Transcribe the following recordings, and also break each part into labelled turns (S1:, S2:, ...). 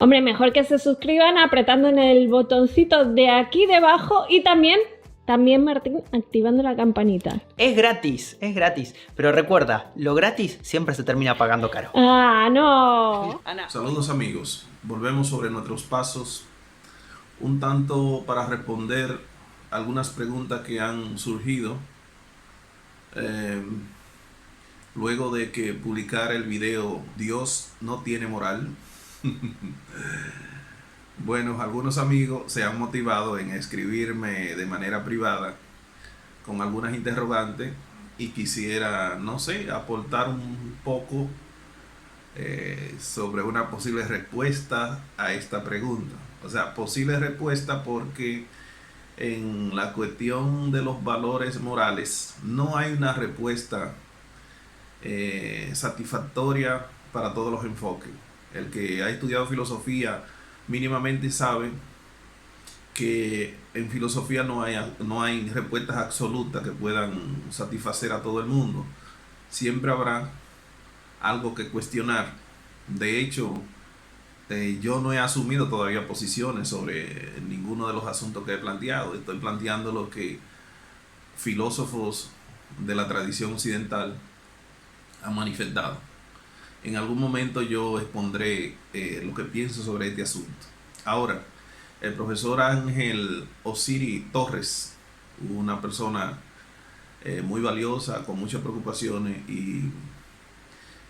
S1: Hombre, mejor que se suscriban apretando en el botoncito de aquí debajo y también Martín, activando la campanita.
S2: Es gratis, pero recuerda, lo gratis siempre se termina pagando caro.
S1: ¡Ah, no!
S3: Saludos amigos, volvemos sobre nuestros pasos, un tanto para responder algunas preguntas que han surgido luego de que publicara el video Dios no tiene moral. Bueno, algunos amigos se han motivado en escribirme de manera privada con algunas interrogantes y quisiera, no sé, aportar un poco sobre una posible respuesta a esta pregunta. O sea, posible respuesta porque en la cuestión de los valores morales no hay una respuesta satisfactoria para todos los enfoques. El que ha estudiado filosofía mínimamente sabe que en filosofía no hay respuestas absolutas que puedan satisfacer a todo el mundo. Siempre habrá algo que cuestionar. De hecho, yo no he asumido todavía posiciones sobre ninguno de los asuntos que he planteado. Estoy planteando lo que filósofos de la tradición occidental han manifestado. En algún momento yo expondré lo que pienso sobre este asunto. Ahora, el profesor Ángel Osiris Torres, una persona muy valiosa, con muchas preocupaciones y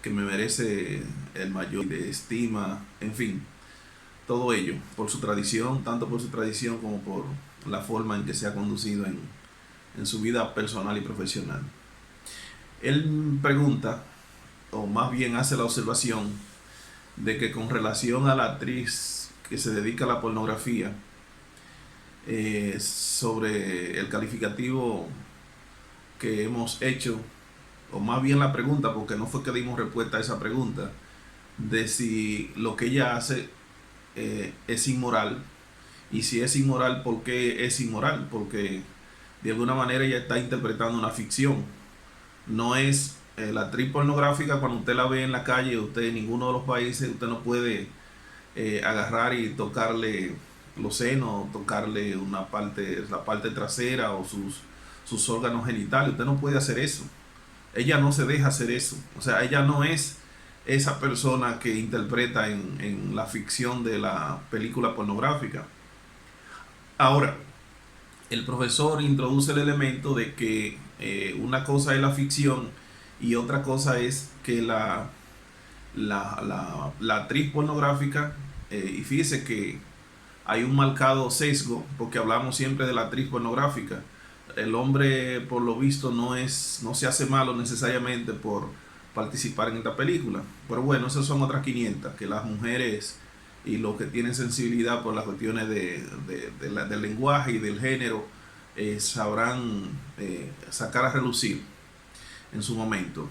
S3: que me merece el mayor de estima, en fin, todo ello por su tradición, tanto por su tradición como por la forma en que se ha conducido en su vida personal y profesional. Él pregunta, o más bien hace la observación, de que con relación a la actriz que se dedica a la pornografía, sobre el calificativo que hemos hecho, o más bien la pregunta, porque no fue que dimos respuesta a esa pregunta, de si lo que ella hace es inmoral, y si es inmoral, ¿por qué es inmoral? Porque de alguna manera ella está interpretando una ficción. No es la actriz pornográfica. Cuando usted la ve en la calle, usted en ninguno de los países, usted no puede agarrar y tocarle los senos, tocarle la parte trasera o sus órganos genitales. Usted no puede hacer eso. Ella no se deja hacer eso. O sea, ella no es esa persona que interpreta en la ficción de la película pornográfica. Ahora, el profesor introduce el elemento de que una cosa es la ficción y otra cosa es que la actriz pornográfica, y fíjese que hay un marcado sesgo porque hablamos siempre de la actriz pornográfica. El hombre, por lo visto, no se hace malo necesariamente por participar en esta película, pero bueno, esas son otras 500, que las mujeres y los que tienen sensibilidad por las cuestiones del lenguaje y del género sabrán sacar a relucir en su momento.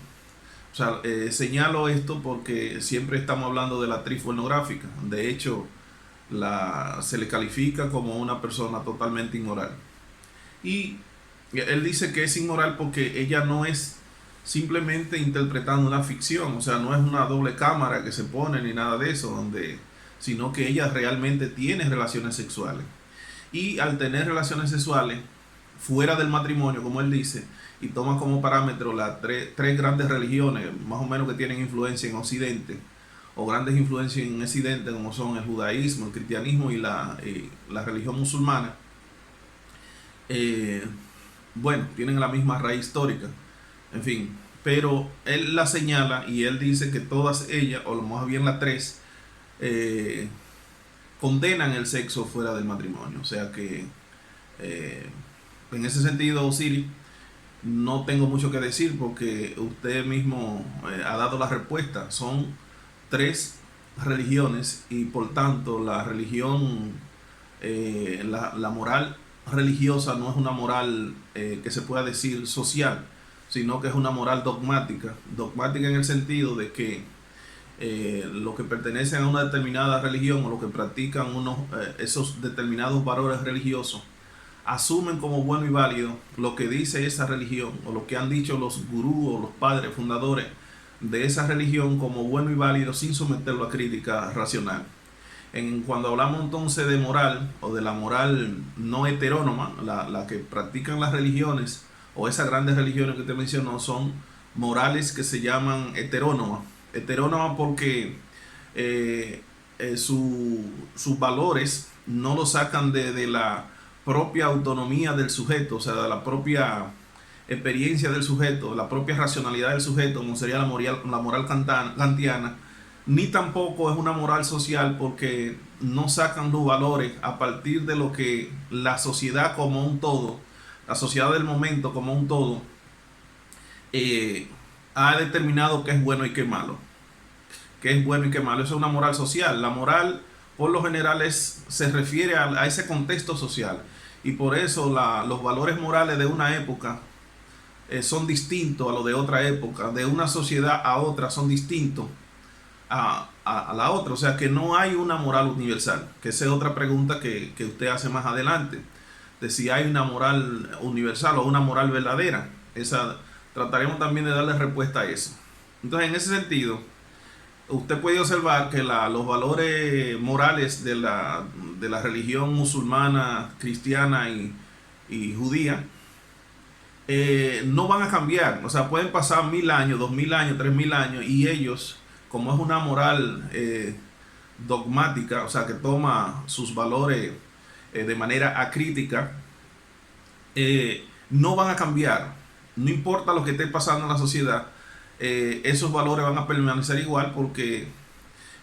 S3: O sea, señalo esto porque siempre estamos hablando de la actriz pornográfica. De hecho, se le califica como una persona totalmente inmoral. Y él dice que es inmoral porque ella no es simplemente interpretando una ficción. O sea, no es una doble cámara que se pone ni nada de eso, sino que ella realmente tiene relaciones sexuales. Y al tener relaciones sexuales fuera del matrimonio, como él dice, y toma como parámetro las tres grandes religiones, más o menos, que tienen influencia en Occidente, o grandes influencias en Occidente, como son el judaísmo, el cristianismo y la religión musulmana, bueno, tienen la misma raíz histórica, en fin, pero él la señala y él dice que todas ellas, o más bien las tres, condenan el sexo fuera del matrimonio. O sea que en ese sentido, Osiris, no tengo mucho que decir porque usted mismo ha dado la respuesta. Son tres religiones y por tanto la religión, la moral religiosa no es una moral que se pueda decir social, sino que es una moral dogmática. Dogmática en el sentido de que los que pertenecen a una determinada religión o los que practican esos determinados valores religiosos asumen como bueno y válido lo que dice esa religión o lo que han dicho los gurús o los padres fundadores de esa religión como bueno y válido sin someterlo a crítica racional. Cuando hablamos entonces de moral o de la moral no heterónoma, la que practican las religiones o esas grandes religiones que te mencionó son morales que se llaman heterónomas. Heterónomas porque sus valores no lo sacan de la propia autonomía del sujeto, o sea, de la propia experiencia del sujeto, la propia racionalidad del sujeto, como sería la moral kantiana, ni tampoco es una moral social porque no sacan los valores a partir de lo que la sociedad como un todo, la sociedad del momento como un todo, ha determinado qué es bueno y qué es malo. Qué es bueno y qué es malo. Eso es una moral social. La moral, por lo general, se refiere a ese contexto social. Y por eso los valores morales de una época son distintos a los de otra época. De una sociedad a otra son distintos a la otra. O sea que no hay una moral universal. Que esa es otra pregunta que usted hace más adelante. De si hay una moral universal o una moral verdadera. Trataremos también de darle respuesta a eso. Entonces, en ese sentido, usted puede observar que los valores morales de la religión musulmana, cristiana y judía no van a cambiar. O sea, pueden pasar 1000 años, 2000 años, 3000 años y ellos, como es una moral dogmática, o sea, que toma sus valores de manera acrítica, no van a cambiar. No importa lo que esté pasando en la sociedad, esos valores van a permanecer igual porque,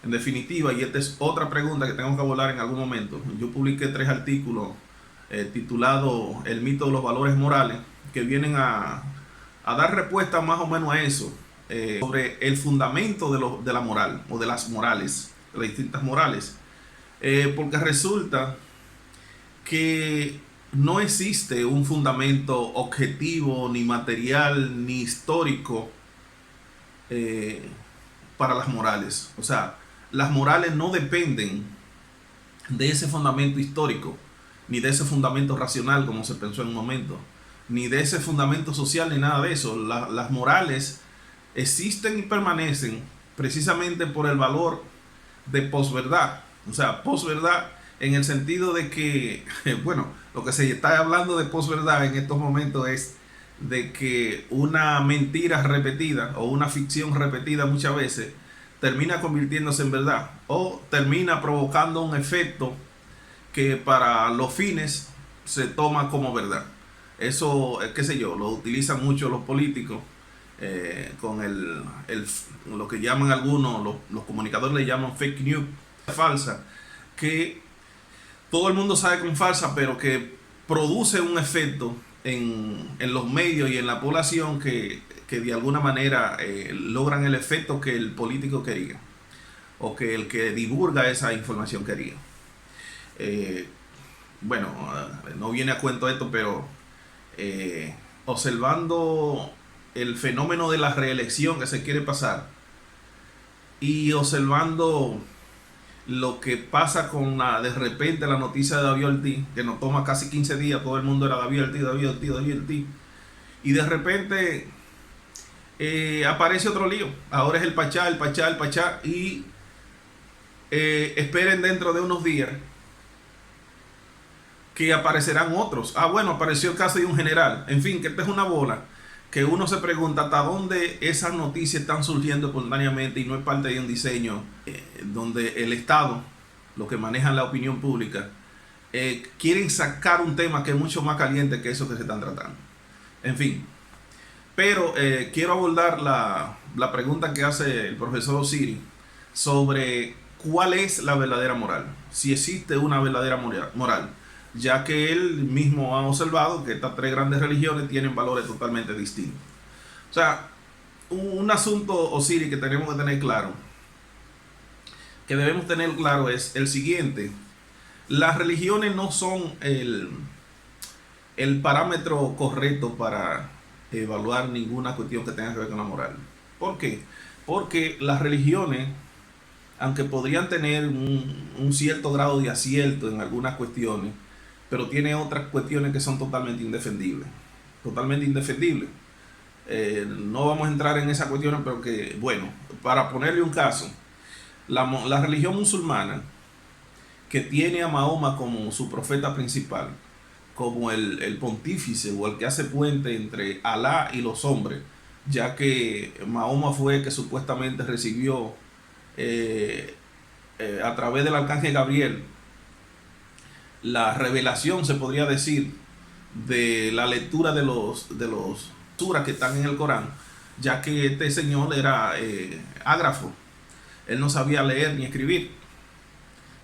S3: en definitiva, y esta es otra pregunta que tengo que abordar en algún momento, yo publiqué 3 artículos titulados El mito de los valores morales, que vienen a dar respuesta más o menos a eso, sobre el fundamento de la moral, o de las morales, de las distintas morales, porque resulta que no existe un fundamento objetivo, ni material, ni histórico para las morales. O sea, las morales no dependen de ese fundamento histórico, ni de ese fundamento racional, como se pensó en un momento, ni de ese fundamento social, ni nada de eso. Las morales existen y permanecen precisamente por el valor de posverdad. O sea, posverdad en el sentido de que, bueno, lo que se está hablando de posverdad en estos momentos es de que una mentira repetida o una ficción repetida muchas veces termina convirtiéndose en verdad o termina provocando un efecto que para los fines se toma como verdad. Eso, qué sé yo, lo utilizan mucho los políticos con lo que llaman algunos, los comunicadores le llaman fake news, falsa, que todo el mundo sabe que es falsa, pero que produce un efecto en los medios y en la población que de alguna manera logran el efecto que el político quería o que el que divulga esa información quería. Bueno, no viene a cuento esto, pero observando el fenómeno de la reelección que se quiere pasar y observando lo que pasa con de repente la noticia de David Ortiz, que nos toma casi 15 días, todo el mundo era David Ortiz, y de repente aparece otro lío. Ahora es el Pachá, y esperen dentro de unos días que aparecerán otros. Bueno, apareció el caso de un general. En fin, que esta es una bola que uno se pregunta hasta dónde esas noticias están surgiendo espontáneamente y no es parte de un diseño donde el Estado, lo que manejan la opinión pública, quieren sacar un tema que es mucho más caliente que eso que se están tratando. En fin, pero quiero abordar la pregunta que hace el profesor Osiris sobre cuál es la verdadera moral, si existe una verdadera moral, ya que él mismo ha observado que estas 3 grandes religiones tienen valores totalmente distintos. O sea, un asunto, Osiris, que tenemos que tener claro, que debemos tener claro es el siguiente: las religiones no son el parámetro correcto para evaluar ninguna cuestión que tenga que ver con la moral. ¿Por qué? Porque las religiones, aunque podrían tener un cierto grado de acierto en algunas cuestiones, pero tiene otras cuestiones que son totalmente indefendibles. Totalmente indefendibles. No vamos a entrar en esas cuestiones, pero que, bueno, para ponerle un caso, la religión musulmana que tiene a Mahoma como su profeta principal, como el pontífice o el que hace puente entre Alá y los hombres, ya que Mahoma fue el que supuestamente recibió a través del arcángel Gabriel la revelación, se podría decir, de la lectura de los suras que están en el Corán, ya que este señor era ágrafo, él no sabía leer ni escribir,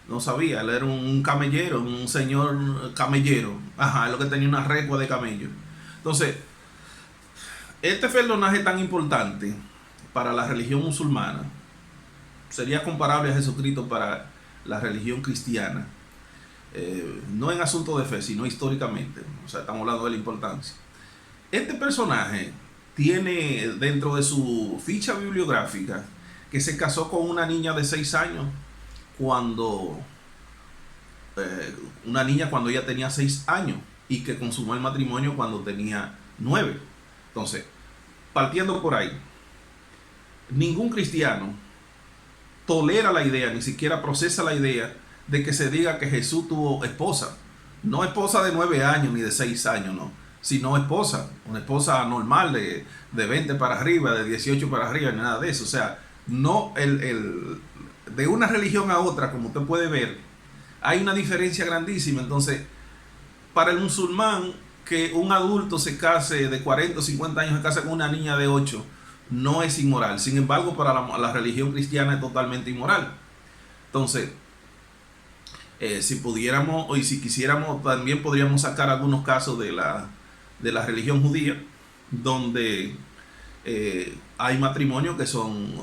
S3: no sabía, él era un camellero, un señor camellero, ajá, es lo que tenía una recua de camello. Entonces, este personaje tan importante para la religión musulmana sería comparable a Jesucristo para la religión cristiana, no en asunto de fe, sino históricamente, o sea, estamos hablando de la importancia. Este personaje tiene dentro de su ficha bibliográfica que se casó con una niña de 6 años cuando cuando ella tenía 6 años y que consumó el matrimonio cuando tenía 9. Entonces, partiendo por ahí, ningún cristiano tolera la idea, ni siquiera procesa la idea de que se diga que Jesús tuvo esposa. No esposa de 9 años ni de 6 años, no, sino esposa, una esposa normal de 20 para arriba, de 18 para arriba, ni nada de eso. O sea, no de una religión a otra, como usted puede ver, hay una diferencia grandísima. Entonces, para el musulmán, que un adulto se case de 40 o 50 años, se case con una niña de 8, no es inmoral. Sin embargo, para la religión cristiana es totalmente inmoral. Entonces, si pudiéramos, y si quisiéramos, también podríamos sacar algunos casos de la religión judía, donde hay matrimonios que son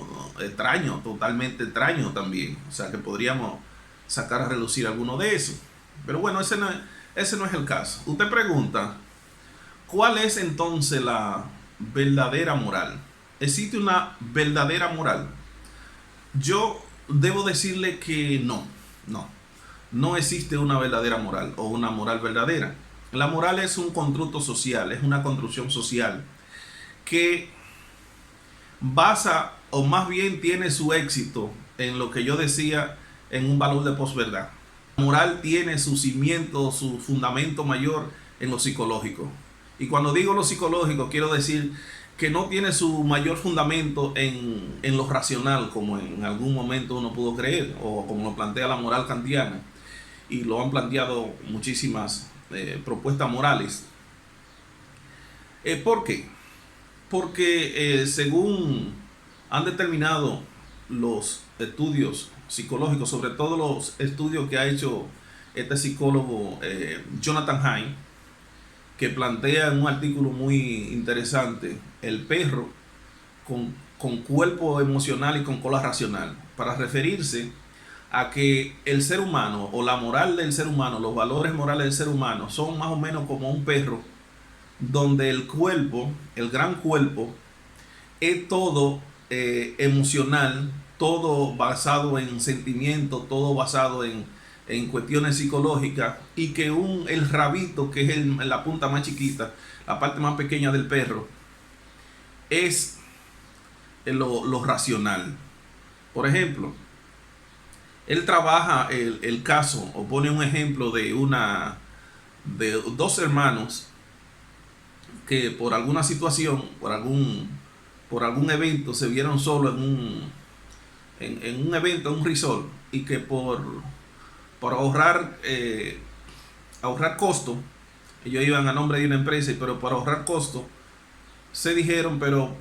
S3: extraños, totalmente extraños también. O sea, que podríamos sacar a relucir alguno de esos. Pero bueno, ese no es el caso. Usted pregunta, ¿cuál es entonces la verdadera moral? ¿Existe una verdadera moral? Yo debo decirle que no existe una verdadera moral o una moral verdadera. La moral es un constructo social, es una construcción social que basa, o más bien tiene su éxito en lo que yo decía, en un valor de posverdad. La moral tiene su cimiento, su fundamento mayor en lo psicológico. Y cuando digo lo psicológico, quiero decir que no tiene su mayor fundamento en lo racional, como en algún momento uno pudo creer, o como lo plantea la moral kantiana, y lo han planteado muchísimas propuestas morales. ¿Por qué? Porque según han determinado los estudios psicológicos, sobre todo los estudios que ha hecho este psicólogo Jonathan Haidt, que plantea en un artículo muy interesante el perro con cuerpo emocional y con cola racional, para referirse a que el ser humano, o la moral del ser humano, los valores morales del ser humano son más o menos como un perro, donde el cuerpo, el gran cuerpo, es todo emocional, todo basado en sentimientos, todo basado en cuestiones psicológicas, y que el rabito, que es la punta más chiquita, la parte más pequeña del perro, es lo racional. Por ejemplo, él trabaja el caso, o pone un ejemplo de dos hermanos que por alguna situación, por algún evento, se vieron solos en un evento, en un resort, y que por ahorrar costo, ellos iban a nombre de una empresa, pero por ahorrar costo se dijeron, pero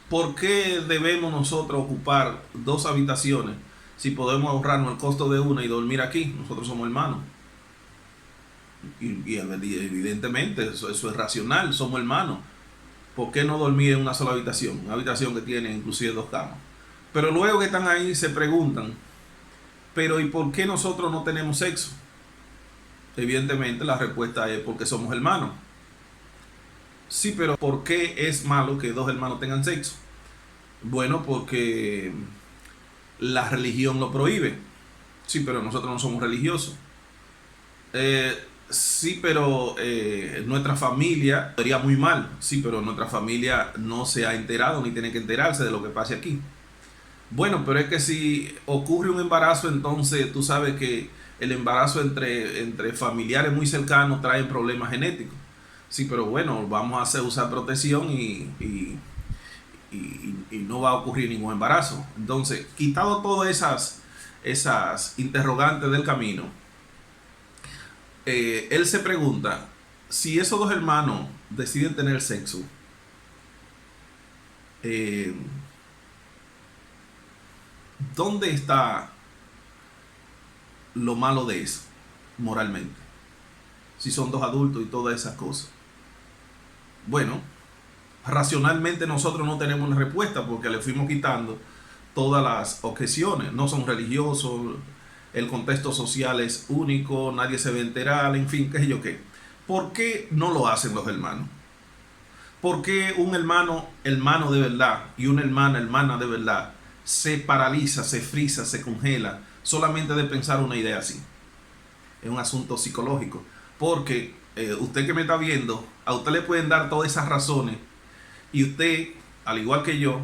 S3: ¿por qué debemos nosotros ocupar 2 habitaciones si podemos ahorrarnos el costo de una y dormir aquí? Nosotros somos hermanos. Y evidentemente eso es racional, somos hermanos. ¿Por qué no dormir en una sola habitación? Una habitación que tiene inclusive 2 camas. Pero luego que están ahí se preguntan, pero ¿y por qué nosotros no tenemos sexo? Evidentemente la respuesta es porque somos hermanos. Sí, pero ¿por qué es malo que 2 hermanos tengan sexo? Bueno, porque la religión lo prohíbe. Sí, pero nosotros no somos religiosos. Sí, pero nuestra familia sería muy mal. Sí, pero nuestra familia no se ha enterado ni tiene que enterarse de lo que pase aquí. Bueno, pero es que si ocurre un embarazo, entonces tú sabes que el embarazo entre familiares muy cercanos trae problemas genéticos. Sí, pero bueno, vamos a usar protección y no va a ocurrir ningún embarazo. Entonces, quitado todas esas interrogantes del camino, él se pregunta, si esos dos hermanos deciden tener sexo, eh, ¿dónde está lo malo de eso moralmente? Si son dos adultos y todas esas cosas. Bueno, racionalmente nosotros no tenemos una respuesta porque le fuimos quitando todas las objeciones. No son religiosos, el contexto social es único, nadie se va a enterar, en fin, qué sé yo qué. ¿Por qué no lo hacen los hermanos? ¿Por qué un hermano de verdad y una hermana de verdad se paraliza, se frisa, se congela solamente de pensar una idea así? Es un asunto psicológico. Porque usted que me está viendo, a usted le pueden dar todas esas razones y usted, al igual que yo,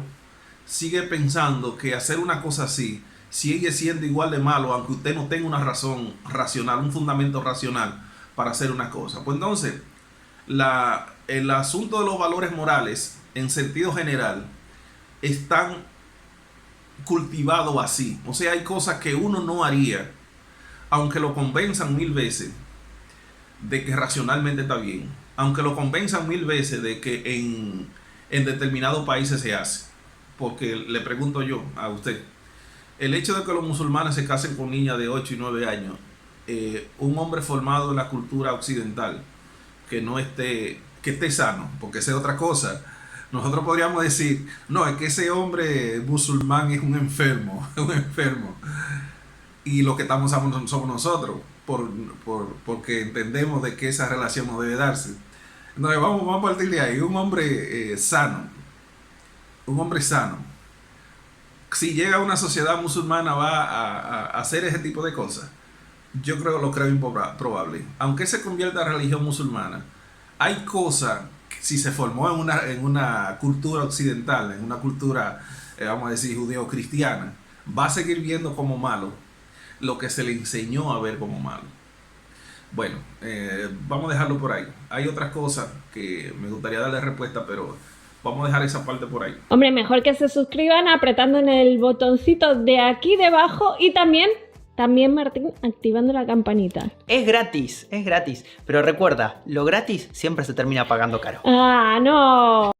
S3: sigue pensando que hacer una cosa así sigue siendo igual de malo, aunque usted no tenga una razón racional, un fundamento racional para hacer una cosa. Pues entonces, el asunto de los valores morales, en sentido general, están cultivados así. O sea, hay cosas que uno no haría, aunque lo convenzan 1000 veces de que racionalmente está bien, aunque lo convenzan 1000 veces de que en determinados países se hace. Porque le pregunto yo a usted, el hecho de que los musulmanes se casen con niñas de 8 y 9 años, un hombre formado en la cultura occidental, que esté sano, porque esa es otra cosa. Nosotros podríamos decir, no, es que ese hombre musulmán es un enfermo, un enfermo. Y lo que estamos somos nosotros, porque entendemos de que esa relación no debe darse. Entonces vamos a partir de ahí. Un hombre sano, si llega a una sociedad musulmana va a hacer ese tipo de cosas. Yo lo creo improbable. Aunque se convierta en religión musulmana, hay cosas que si se formó en una cultura occidental, en una cultura, vamos a decir, judeo-cristiana, va a seguir viendo como malo lo que se le enseñó a ver como malo. Bueno, vamos a dejarlo por ahí. Hay otras cosas que me gustaría darle respuesta, pero vamos a dejar esa parte por ahí.
S1: Hombre, mejor que se suscriban apretando en el botoncito de aquí debajo y también, Martín, activando la campanita.
S2: Es gratis, pero recuerda, lo gratis siempre se termina pagando caro.
S1: ¡Ah, no!